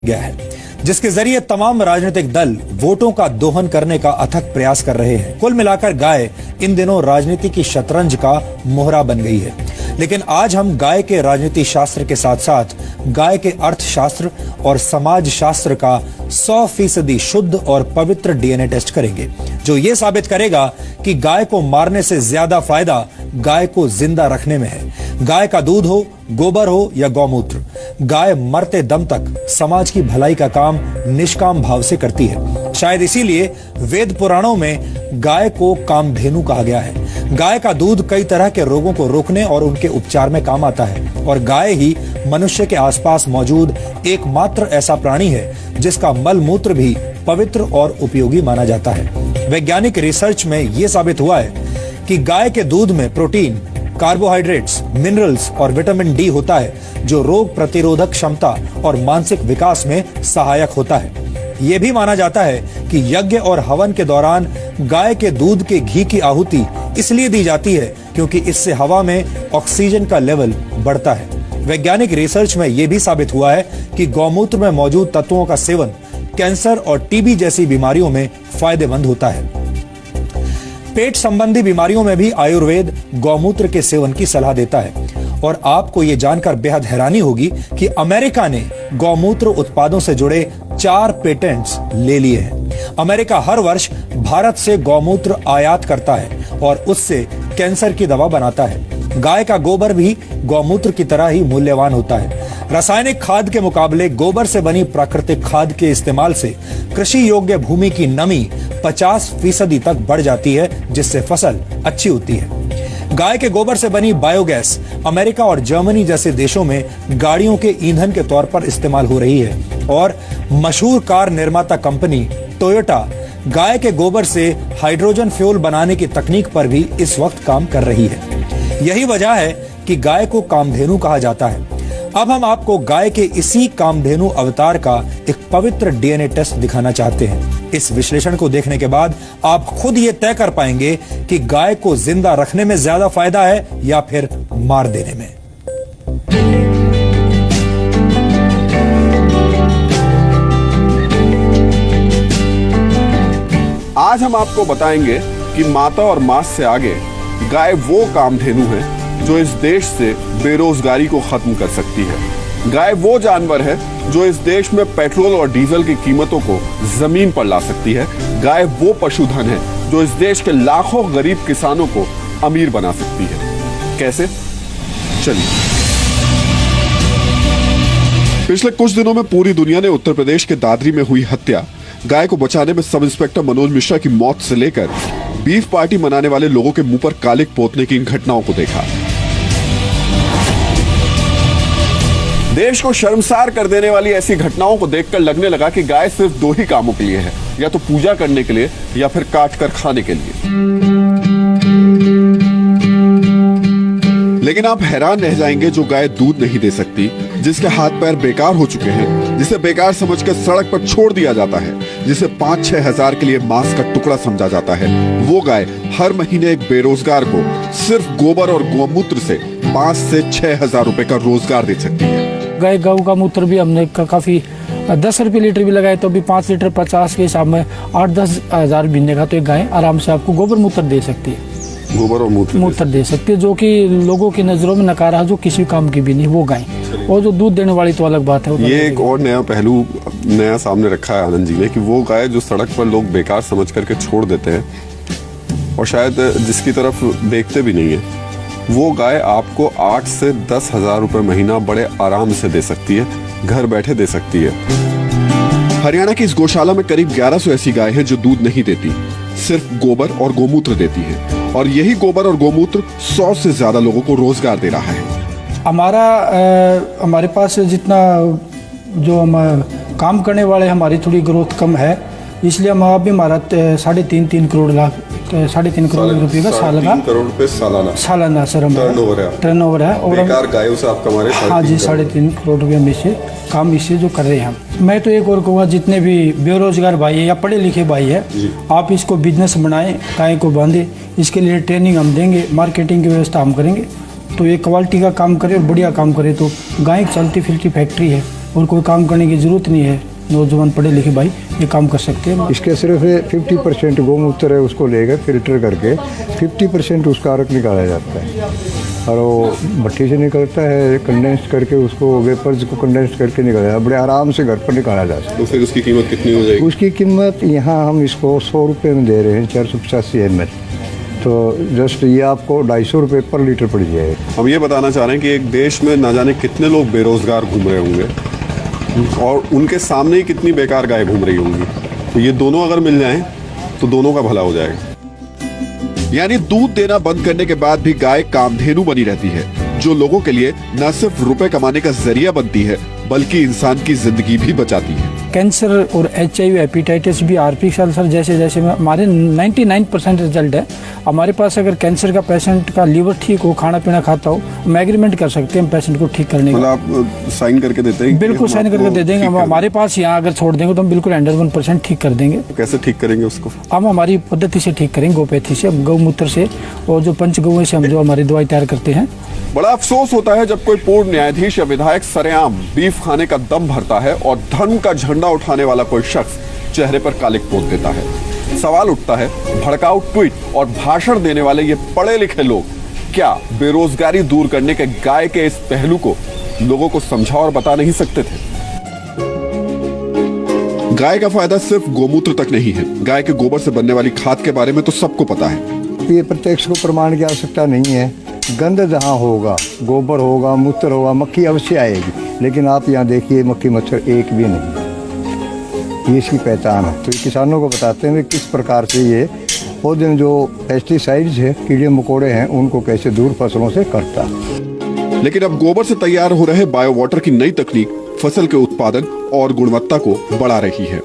गया है, जिसके जरिए तमाम राजनीतिक दल वोटों का दोहन करने का अथक प्रयास कर रहे हैं। कुल मिलाकर गाय इन दिनों राजनीति की शतरंज का मोहरा बन गई है। लेकिन आज हम गाय के राजनीति शास्त्र के साथ साथ गाय के अर्थशास्त्र और समाज शास्त्र का 100% शुद्ध और पवित्र डीएनए टेस्ट करेंगे, जो ये साबित करेगा कि गाय को मारने से ज्यादा फायदा गाय को जिंदा रखने में है। गाय का दूध हो, गोबर हो या गौमूत्र, गाय मरते दम तक समाज की भलाई का काम निष्काम भाव से करती है। शायद इसीलिए वेद पुराणों में गाय को कामधेनु कहा गया है। गाय का दूध कई तरह के रोगों को रोकने और उनके उपचार में काम आता है, और गाय ही मनुष्य के आसपास मौजूद एकमात्र ऐसा प्राणी है जिसका मल मूत्र भी पवित्र और उपयोगी माना जाता है। वैज्ञानिक रिसर्च में यह साबित हुआ है कि गाय के दूध में प्रोटीन, कार्बोहाइड्रेट्स, मिनरल्स और विटामिन डी होता है, जो रोग प्रतिरोधक क्षमता और मानसिक विकास में सहायक होता है। यह भी माना जाता है कि यज्ञ और हवन के दौरान गाय के दूध के घी की आहुति इसलिए दी जाती है क्योंकि इससे हवा में ऑक्सीजन का लेवल बढ़ता है। वैज्ञानिक रिसर्च में यह भी साबित हुआ है कि गौमूत्र में मौजूद तत्वों का सेवन कैंसर और टीबी जैसी बीमारियों में फायदेमंद होता है। पेट संबंधी बीमारियों में भी आयुर्वेद गौमूत्र के सेवन की सलाह देता है। और आपको ये जानकर बेहद हैरानी होगी कि अमेरिका ने गौमूत्र उत्पादों से जुड़े 4 पेटेंट्स ले लिए हैं। अमेरिका हर वर्ष भारत से गौमूत्र आयात करता है और उससे कैंसर की दवा बनाता है। गाय का गोबर भी गौमूत्र की तरह ही मूल्यवान होता है। रासायनिक खाद के मुकाबले गोबर से बनी प्राकृतिक खाद के इस्तेमाल से कृषि योग्य भूमि की नमी 50% तक बढ़ जाती है, जिससे फसल अच्छी होती है। गाय के गोबर से बनी बायोगैस अमेरिका और जर्मनी जैसे देशों में गाड़ियों के ईंधन के तौर पर इस्तेमाल हो रही है, और मशहूर कार निर्माता कंपनी टोयोटा गाय के गोबर से हाइड्रोजन फ्यूल बनाने की तकनीक पर भी इस वक्त काम कर रही है। यही वजह है कि गाय को कामधेनु कहा जाता है। अब हम आपको गाय के इसी कामधेनु अवतार का एक पवित्र डीएनए टेस्ट दिखाना चाहते हैं। इस विश्लेषण को देखने के बाद आप खुद ये तय कर पाएंगे कि गाय को जिंदा रखने में ज्यादा फायदा है या फिर मार देने में। आज हम आपको बताएंगे कि माता और मांस से आगे गाय वो कामधेनु है जो इस देश से बेरोजगारी को खत्म कर सकती है। गाय वो जानवर है जो इस देश में पेट्रोल और डीजल की कीमतों को जमीन पर ला सकती है। गाय वो पशुधन है जो इस देश के लाखों गरीब किसानों को अमीर बना सकती है। कैसे? चलिए। पिछले कुछ दिनों में पूरी दुनिया ने उत्तर प्रदेश के दादरी में हुई हत्या, गाय को बचाने में सब इंस्पेक्टर मनोज मिश्रा की मौत से लेकर बीफ पार्टी मनाने वाले लोगों के मुंह पर कालिक पोतने की इन घटनाओं को देखा। देश को शर्मसार कर देने वाली ऐसी घटनाओं को देखकर लगने लगा कि गाय सिर्फ 2 ही कामों के लिए है, या तो पूजा करने के लिए या फिर काट कर खाने के लिए। लेकिन आप हैरान रह जाएंगे, जो गाय दूध नहीं दे सकती, जिसके हाथ पैर बेकार हो चुके हैं, जिसे बेकार समझकर सड़क पर छोड़ दिया जाता है, जिसे 5-6 हजार के लिए मांस का टुकड़ा समझा जाता है, वो गाय हर महीने एक बेरोजगार को सिर्फ गोबर और गौमूत्र से 5 से 6 हजार रुपए का रोजगार दे सकती है। गाय गऊ का मूत्र भी हमने काफी 10 रुपये लीटर भी लगाए तो भी 5 लीटर 50 के हिसाब में 8-10 हजार महीने का तो एक गाय आराम से आपको गोबर मूत्र दे सकती है। गोबर और मूत्र दे सकती है, जो कि लोगों की नजरों में नकारा, जो किसी काम की भी नहीं वो गाय। और जो दूध देने वाली तो अलग बात है। ये एक और नया पहलू नया सामने रखा है आनंद जी ने कि वो गाय जो सड़क पर लोग बेकार समझ करके छोड़ देते हैं और शायद जिसकी तरफ देखते भी नहीं है, वो गाय आपको 8 से 10 हजार रुपए महीना बड़े आराम से दे सकती है, घर बैठे दे सकती है। हरियाणा की इस गौशाला में करीब 1100 ऐसी गाय हैं जो दूध नहीं देती, सिर्फ गोबर और गौमूत्र देती है, और यही गोबर और गौमूत्र 100 से ज्यादा लोगों को रोजगार दे रहा है। हमारे पास जितना जो हम काम करने वाले, हमारी थोड़ी ग्रोथ कम है, इसलिए हम अभी हमारा 3.5 करोड़ रुपए का सालाना सर टर्नओवर है। और गायों से आप कमा रहे हैं? हाँ जी, 3.5 करोड़ रुपये में से काम इससे जो कर रहे हैं हम। मैं तो एक और कहूँगा, जितने भी बेरोजगार भाई है या पढ़े लिखे भाई है, आप इसको बिजनेस बनाएं, गाय को बांधे, इसके लिए ट्रेनिंग हम देंगे, मार्केटिंग की व्यवस्था हम करेंगे, तो ये क्वालिटी का काम करे और बढ़िया काम करे तो गाय एक चलती फिरती फैक्ट्री है और कोई काम करने की ज़रूरत नहीं है। नौजवान पढ़े लिखे भाई ये काम कर सकते हैं। इसके सिर्फ 50% गौमूत्र है, उसको लेकर फिल्टर करके 50% उसका अर्क निकाला जाता है और वो भट्टी से निकलता है, कंडेंस करके उसको वेपर्स को कंडेंस करके निकाला जाता है। बड़े आराम से घर पर निकाला जा सकता है। तो फिर उसकी कीमत कितनी हो जाएगी? उसकी कीमत यहाँ हम इसको 100 रुपये में दे रहे हैं, 485 ml। तो जस्ट ये आपको 250 रुपये पर लीटर पड़ जाएगा। हम ये बताना चाह रहे हैं कि एक देश में ना जाने कितने लोग बेरोजगार घूम रहे होंगे और उनके सामने ही कितनी बेकार गाय घूम रही होंगी। तो ये दोनों अगर मिल जाएं तो दोनों का भला हो जाएगा। यानी दूध देना बंद करने के बाद भी गाय कामधेनु बनी रहती है, जो लोगों के लिए न सिर्फ रुपए कमाने का जरिया बनती है बल्कि इंसान की जिंदगी भी बचाती है। कैंसर और HIV हेपेटाइटिस भी आरपी अल्सर जैसे जैसे हमारे 99% रिजल्ट है। हमारे पास अगर कैंसर का पेशेंट का लीवर ठीक हो, खाना पीना खाता हो, हम एग्रीमेंट कर सकते हैं पेशेंट को ठीक करने का। मतलब आप साइन करके देते हैं? बिल्कुल साइन करके दे देंगे। हमारे पास यहाँ अगर छोड़ देंगे तो हम बिल्कुल 100% ठीक कर देंगे। कैसे ठीक करेंगे उसको? हम हमारी पद्धति से ठीक करेंगे, गोपैथी से, गौमूत्र से और जो पंचगव्य से हम जो हमारी दवाई तैयार करते हैं। बड़ा अफसोस होता है जब कोई पूर्ण न्यायाधीश या विधायक सरेआम बीफ खाने का दम भरता है और धर्म का झंडा उठाने वाला कोई शख्स चेहरे पर कालिक पोत देता है। सवाल उठता है, भड़काऊ ट्वीट और भाषण देने वाले ये पढ़े लिखे लोग क्या बेरोजगारी दूर करने के गाय के इस पहलू को लोगों को समझा और बता नहीं सकते थे? गाय का फायदा सिर्फ गोमूत्र तक नहीं है। गाय के गोबर से बनने वाली खाद के बारे में तो सबको पता है। ये प्रत्यक्ष को प्रमाण की आवश्यकता नहीं है। गंध जहाँ होगा, गोबर होगा, मूत्र होगा, मक्खी अवश्य आएगी, लेकिन आप यहाँ देखिए मक्खी मच्छर एक भी नहीं। ये इसकी पहचान है। तो किसानों को बताते हैं किस प्रकार से ये पौधे जो पेस्टिसाइड्स है, कीड़े मकोड़े हैं, उनको कैसे दूर फसलों से करता। लेकिन अब गोबर से तैयार हो रहे बायो वाटर की नई तकनीक फसल के उत्पादन और गुणवत्ता को बढ़ा रही है।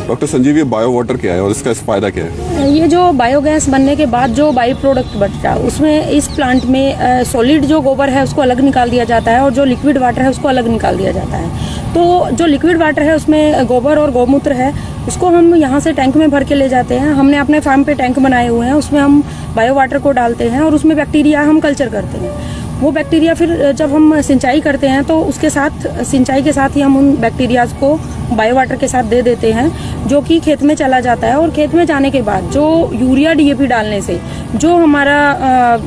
डॉक्टर संजीव, ये बायो वाटर क्या है और इसका फायदा क्या है? ये जो बायोगैस बनने के बाद जो बाई प्रोडक्ट बचता है उसमें इस प्लांट में सॉलिड जो गोबर है उसको अलग निकाल दिया जाता है और जो लिक्विड वाटर है उसको अलग निकाल दिया जाता है। तो जो लिक्विड वाटर है उसमें गोबर और गौमूत्र है, उसको हम यहाँ से टैंक में भर के ले जाते हैं। हमने अपने फार्म पे टैंक बनाए हुए हैं, उसमें हम बायो वाटर को डालते हैं और उसमें बैक्टीरिया हम कल्चर करते हैं। वो बैक्टीरिया फिर जब हम सिंचाई करते हैं तो उसके साथ सिंचाई के साथ ही हम उन बैक्टीरियाज को बायो वाटर के साथ दे देते हैं, जो कि खेत में चला जाता है। और खेत में जाने के बाद जो यूरिया DAP डालने से जो हमारा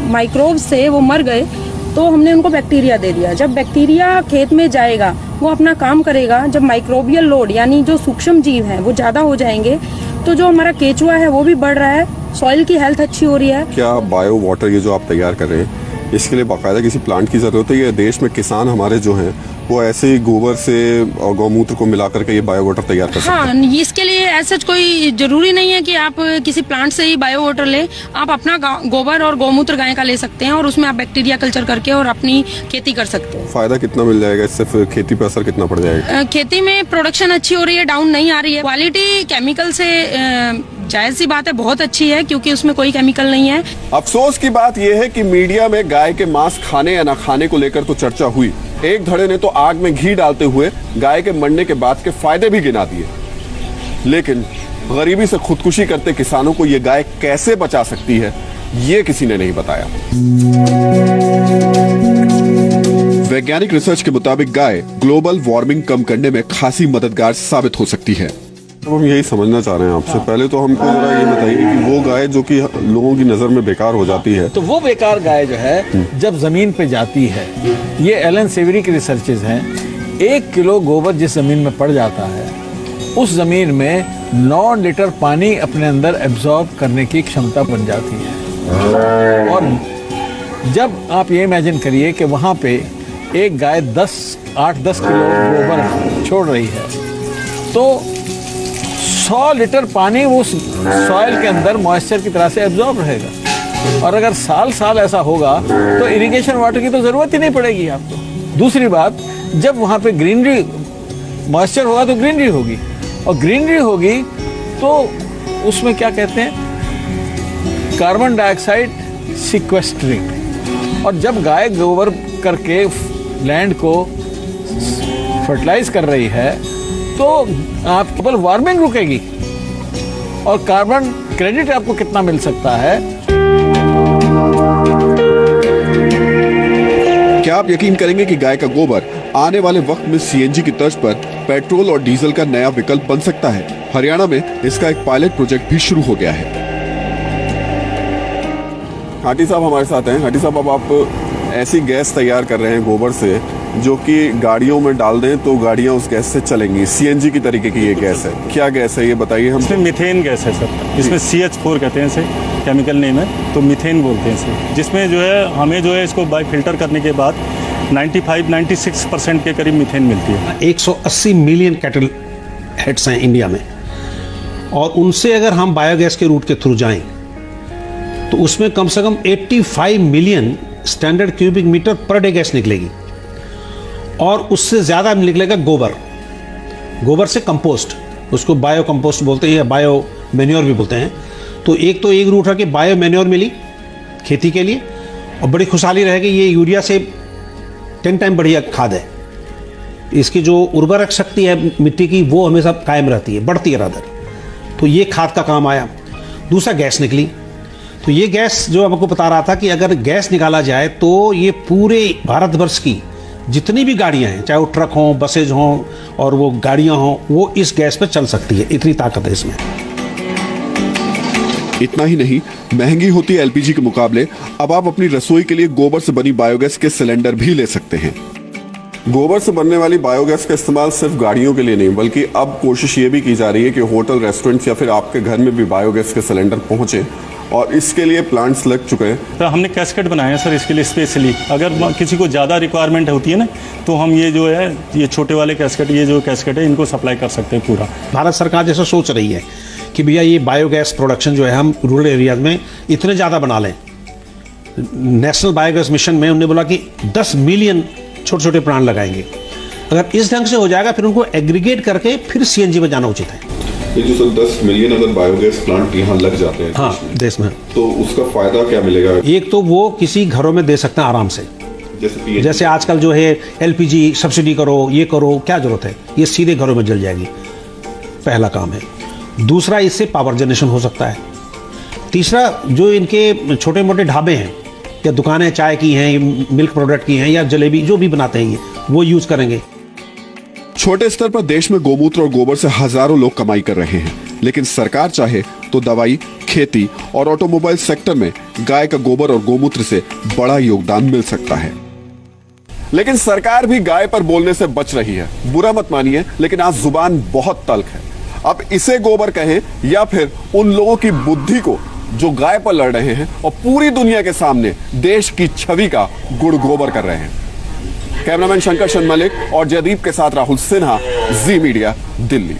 माइक्रोब्स से वो मर गए, तो हमने उनको बैक्टीरिया दे दिया। जब बैक्टीरिया खेत में जाएगा वो अपना काम करेगा। जब माइक्रोबियल लोड यानी जो सूक्ष्म जीव हैं वो ज़्यादा हो जाएंगे तो जो हमारा केचुआ है वो भी बढ़ रहा है, सॉइल की हेल्थ अच्छी हो रही है। क्या बायो वाटर ये जो आप तैयार कर रहे हैं इसके लिए बाकायदा किसी प्लांट की जरूरत है? ये देश में किसान हमारे जो हैं वो ऐसे ही गोबर से और गौमूत्र को मिला करके ये बायो वाटर तैयार कर सकते हैं? हाँ, इसके लिए ऐसा कोई जरूरी नहीं है कि आप किसी प्लांट से ही बायो वाटर लें। आप अपना गोबर और गौमूत्र गाय का ले सकते हैं और उसमें आप बैक्टीरिया कल्चर करके और अपनी खेती कर सकते हैं। फायदा कितना मिल जाएगा इससे? फिर खेती पे असर कितना पड़ जाएगा? खेती में प्रोडक्शन अच्छी हो रही है, डाउन नहीं आ रही है। क्वालिटी केमिकल से जायज सी बात है, बहुत अच्छी है क्योंकि उसमें कोई केमिकल नहीं है। अफसोस की बात यह है कि मीडिया में गाय के मांस खाने या न खाने को लेकर तो चर्चा हुई, एक धड़े ने तो आग में घी डालते हुए गाय के मरने के बाद के फायदे भी गिना दिए। लेकिन गरीबी से खुदकुशी करते किसानों को यह गाय कैसे बचा सकती है, ये किसी ने नहीं बताया। वैज्ञानिक रिसर्च के मुताबिक गाय ग्लोबल वार्मिंग कम करने में खासी मददगार साबित हो सकती है। तो हम यही समझना चाह रहे हैं आपसे। पहले तो हमको जरा ये बताइए कि वो गाय जो कि लोगों की नजर में बेकार हो जाती है, तो वो बेकार गाय जो है जब जमीन पे जाती है, ये एलन सेवरी की रिसर्चेज हैं, 1 किलो गोबर जिस जमीन में पड़ जाता है उस जमीन में 9 लीटर पानी अपने अंदर एब्जॉर्ब करने की क्षमता बन जाती है। और जब आप ये इमेजिन करिए कि वहाँ पे एक गाय 8-10 किलो गोबर छोड़ रही है, तो 100 लीटर पानी उस सॉइल के अंदर मॉइस्चर की तरह से एब्जॉर्ब रहेगा। और अगर साल साल ऐसा होगा तो इरिगेशन वाटर की तो जरूरत ही नहीं पड़ेगी आपको। दूसरी बात, जब वहाँ पे ग्रीनरी मॉइस्चर होगा तो ग्रीनरी होगी, और ग्रीनरी होगी तो उसमें क्या कहते हैं, कार्बन डाइऑक्साइड सिक्वेस्टरिंग। और जब गाय गोबर करके लैंड को फर्टिलाइज कर रही है तो आप केवल वार्मिंग रुकेगी, और कार्बन क्रेडिट आपको कितना मिल सकता है। क्या आप यकीन करेंगे कि गाय का गोबर आने वाले वक्त में सीएनजी की तर्ज पर पेट्रोल और डीजल का नया विकल्प बन सकता है। हरियाणा में इसका एक पायलट प्रोजेक्ट भी शुरू हो गया है। हाटी साहब हमारे साथ हैं। हाटी साहब, अब आप ऐसी गैस तैयार कर रहे हैं गोबर से जो कि गाड़ियों में डाल दें तो गाड़ियां उस गैस से चलेंगी। सीएनजी की तरीके की ये गैस है। क्या गैस है ये बताइए हम। इसमें मीथेन गैस है सर, इसमें CH4 कहते हैं, इसे केमिकल नेम है, तो मीथेन बोलते हैं इसे। जिसमें जो है हमें जो है इसको बाय फिल्टर करने के बाद 95-96% के करीब मीथेन मिलती है। 180 मिलियन कैटल हेड्स हैं इंडिया में, और उनसे अगर हम बायोगैस के रूट के थ्रू जाएं तो उसमें कम से कम 85 million standard cubic metre per day gas निकलेगी, और उससे ज़्यादा निकलेगा गोबर से कंपोस्ट, उसको बायो कंपोस्ट बोलते हैं या बायो मैन्योर भी बोलते हैं। तो एक रूट है कि बायो मैन्योर मिली खेती के लिए, और बड़ी खुशहाली रहेगी। ये यूरिया से 10 टाइम बढ़िया खाद है। इसकी जो उर्वरक शक्ति है मिट्टी की वो हमेशा कायम रहती है, बढ़ती है रादर। तो ये खाद का काम आया। दूसरा गैस निकली, तो ये गैस जो आपको बता रहा था कि अगर गैस निकाला जाए तो ये पूरे भारतवर्ष की जितनी भी गाड़ियां हैं, चाहे वो ट्रक हों, बसेज हों और वो गाड़ियां हों, वो इस गैस पे चल सकती है। इतनी ताकत है इसमें। इतना ही नहीं, महंगी होती एलपीजी के मुकाबले अब आप अपनी रसोई के लिए गोबर से बनी बायोगैस के सिलेंडर भी ले सकते हैं। गोबर से बनने वाली बायोगैस का इस्तेमाल सिर्फ गाड़ियों के लिए नहीं, बल्कि अब कोशिश ये भी की जा रही है कि होटल, रेस्टोरेंट्स या फिर आपके घर में भी बायोगैस के सिलेंडर पहुंचे, और इसके लिए प्लांट्स लग चुके हैं। तो हमने कैस्केट बनाए हैं सर इसके लिए स्पेशली। अगर किसी को ज़्यादा रिक्वायरमेंट होती है ना, तो हम ये जो है ये छोटे वाले कैस्केट, ये जो कैस्केट है, इनको सप्लाई कर सकते हैं पूरा। भारत सरकार जैसा सोच रही है कि भैया ये बायोगैस प्रोडक्शन जो है हम रूरल एरियाज में इतने ज़्यादा बना लें। नेशनल बायोगैस मिशन में उन्होंने बोला कि 10 मिलियन छोटे छोटे प्लांट लगाएंगे। अगर इस ढंग से हो जाएगा फिर उनको एग्रीगेट करके फिर सीएनजी में जाना उचित है। ये जो सर 10 मिलियन अगर बायोगैस प्लांट यहाँ लग जाते हैं हाँ देश में, तो उसका फायदा क्या मिलेगा? एक तो वो किसी घरों में दे सकते हैं आराम से, जैसे आजकल जो है एलपीजी सब्सिडी करो, ये करो, क्या जरूरत है, ये सीधे घरों में जल जाएगी। पहला काम है। दूसरा, इससे पावर जनरेशन हो सकता है। तीसरा, जो इनके छोटे मोटे ढाबे हैं या दुकानें चाय की हैं, मिल्क प्रोडक्ट की हैं या जलेबी जो भी बनाते हैं, ये वो यूज करेंगे। छोटे स्तर पर देश में गोमूत्र और गोबर से हजारों लोग कमाई कर रहे हैं, लेकिन सरकार चाहे तो दवाई, खेती और ऑटोमोबाइल सेक्टर में गाय का गोबर और गोमूत्र से बड़ा योगदान मिल सकता है। लेकिन सरकार भी गाय पर बोलने से बच रही है। बुरा मत मानिए, लेकिन आज जुबान बहुत तल्ख है। अब इसे गोबर कहें या फिर उन लोगों की बुद्धि को जो गाय पर लड़ रहे हैं और पूरी दुनिया के सामने देश की छवि का गुड़ गोबर कर रहे हैं। कैमरामैन शंकर चंद मलिक और जयदीप के साथ राहुल सिन्हा, जी मीडिया, दिल्ली।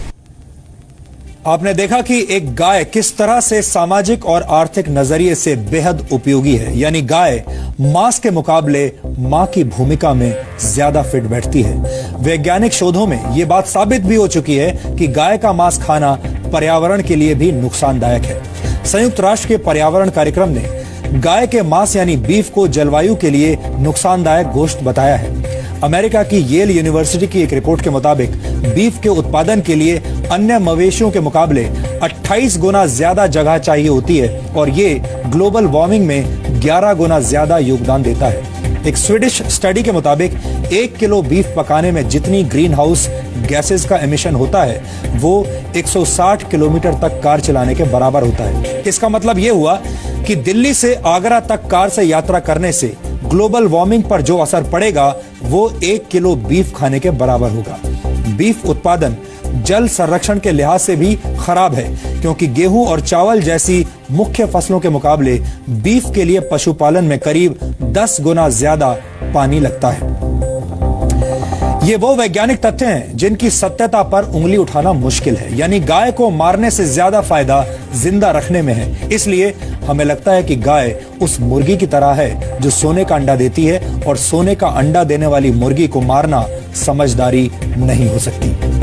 आपने देखा कि एक गाय किस तरह से सामाजिक और आर्थिक नजरिए से बेहद उपयोगी है। यानी गाय मांस के मुकाबले मां की भूमिका में ज्यादा फिट बैठती है। वैज्ञानिक शोधों में यह बात साबित भी हो चुकी है कि गाय का मांस खाना पर्यावरण के लिए भी नुकसानदायक है। संयुक्त राष्ट्र के पर्यावरण कार्यक्रम ने गाय के मांस यानी बीफ को जलवायु के लिए नुकसानदायक गोश्त बताया है। अमेरिका की येल यूनिवर्सिटी की एक रिपोर्ट के मुताबिक बीफ के उत्पादन के लिए अन्य मवेशियों के मुकाबले 28 गुना ज्यादा जगह चाहिए होती है, और ये ग्लोबल वार्मिंग में 11 गुना ज्यादा योगदान देता है। एक स्वीडिश स्टडी के मुताबिक 1 किलो बीफ पकाने में जितनी ग्रीन हाउस गैसेस का एमिशन होता है वो 160 किलोमीटर तक कार चलाने के बराबर होता है। इसका मतलब ये हुआ कि दिल्ली से आगरा तक कार से यात्रा करने से ग्लोबल वार्मिंग पर जो असर पड़ेगा वो 1 किलो बीफ खाने के बराबर होगा। बीफ उत्पादन जल संरक्षण के लिहाज से भी खराब है, क्योंकि गेहूं और चावल जैसी मुख्य फसलों के मुकाबले बीफ के लिए पशुपालन में करीब 10 गुना ज्यादा पानी लगता है। ये वो वैज्ञानिक तथ्य हैं जिनकी सत्यता पर उंगली उठाना मुश्किल है। यानी गाय को मारने से ज्यादा फायदा जिंदा रखने में है। इसलिए हमें लगता है कि गाय उस मुर्गी की तरह है जो सोने का अंडा देती है, और सोने का अंडा देने वाली मुर्गी को मारना समझदारी नहीं हो सकती।